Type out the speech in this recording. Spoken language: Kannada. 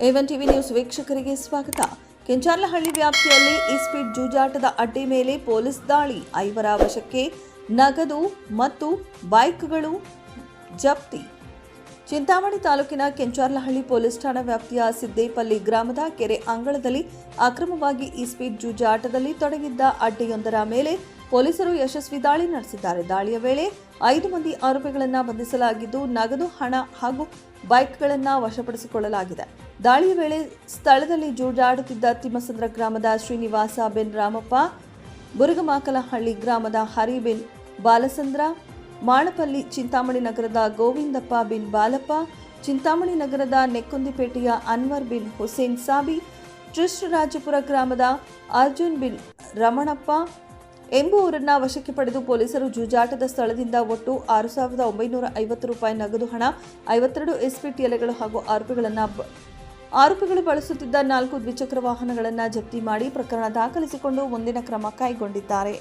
A1 ಟಿವಿ ನ್ಯೂಸ್ ವೀಕ್ಷಕರಿಗೆ ಸ್ವಾಗತ. ಕೆಂಚಾರ್ಲಹಳ್ಳಿ ವ್ಯಾಪ್ತಿಯಲ್ಲಿ ಇಸ್ಪೀಟ್ ಜೂಜಾಟದ ಅಡ್ಡೆ ಮೇಲೆ ಪೊಲೀಸ್ ದಾಳಿ. 5 ವಶಕ್ಕೆ ನಗದು ಮತ್ತು ಬೈಕ್ಗಳು ಜಪ್ತಿ. ಚಿಂತಾಮಣಿ ತಾಲೂಕಿನ ಕೆಂಚಾರ್ಲಹಳ್ಳಿ ಪೊಲೀಸ್ ಠಾಣಾ ವ್ಯಾಪ್ತಿಯ ಸಿದ್ದೇಪಲ್ಲಿ ಗ್ರಾಮದ ಕೆರೆ ಅಂಗಳದಲ್ಲಿ ಅಕ್ರಮವಾಗಿ ಇಸ್ಪೀಟ್ ಜೂಜಾಟದಲ್ಲಿ ತೊಡಗಿದ್ದ ಅಡ್ಡೆಯೊಂದರ ಮೇಲೆ ಪೊಲೀಸರು ಯಶಸ್ವಿ ದಾಳಿ ನಡೆಸಿದ್ದಾರೆ. ದಾಳಿಯ ವೇಳೆ 5 ಮಂದಿ ಆರೋಪಿಗಳನ್ನು ಬಂಧಿಸಲಾಗಿದ್ದು, ನಗದು, ಹಣ ಹಾಗೂ ಬೈಕ್ಗಳನ್ನು ವಶಪಡಿಸಿಕೊಳ್ಳಲಾಗಿದೆ. ದಾಳಿಯ ವೇಳೆ ಸ್ಥಳದಲ್ಲಿ ಜೂಜಾಡುತ್ತಿದ್ದ ತಿಮ್ಮಸಂದ್ರ ಗ್ರಾಮದ ಶ್ರೀನಿವಾಸ ಬಿನ್ ರಾಮಪ್ಪ, ಬುರುಗಮಾಕಲಹಳ್ಳಿ ಗ್ರಾಮದ ಹರಿ ಬಿನ್ ಬಾಲಸಂದ್ರ, ಮಾಳಪಲ್ಲಿ ಚಿಂತಾಮಣಿ ನಗರದ ಗೋವಿಂದಪ್ಪ ಬಿನ್ ಬಾಲಪ್ಪ, ಚಿಂತಾಮಣಿ ನಗರದ ನೆಕ್ಕುಂದಿಪೇಟೆಯ ಅನ್ವರ್ ಬಿನ್ ಹುಸೇನ್ ಸಾಬಿ, ಕೃಷ್ಣರಾಜಪುರ ಗ್ರಾಮದ ಅರ್ಜುನ್ ಬಿನ್ ರಮಣಪ್ಪ ಎಂಬುವರನ್ನ ವಶಕ್ಕೆ ಪಡೆದು ಪೊಲೀಸರು ಜೂಜಾಟದ ಸ್ಥಳದಿಂದ ಒಟ್ಟು 6,950 ರೂಪಾಯಿ ನಗದು ಹಣ, 52 ಇಸ್ಪೀಟ್ ಎಲೆಗಳು ಹಾಗೂ ಆರೋಪಿಗಳು ಬಳಸುತ್ತಿದ್ದ 4 ದ್ವಿಚಕ್ರ ವಾಹನಗಳನ್ನು ಜಪ್ತಿ ಮಾಡಿ ಪ್ರಕರಣ ದಾಖಲಿಸಿಕೊಂಡು ಮುಂದಿನ ಕ್ರಮ ಕೈಗೊಂಡಿದ್ದಾರೆ.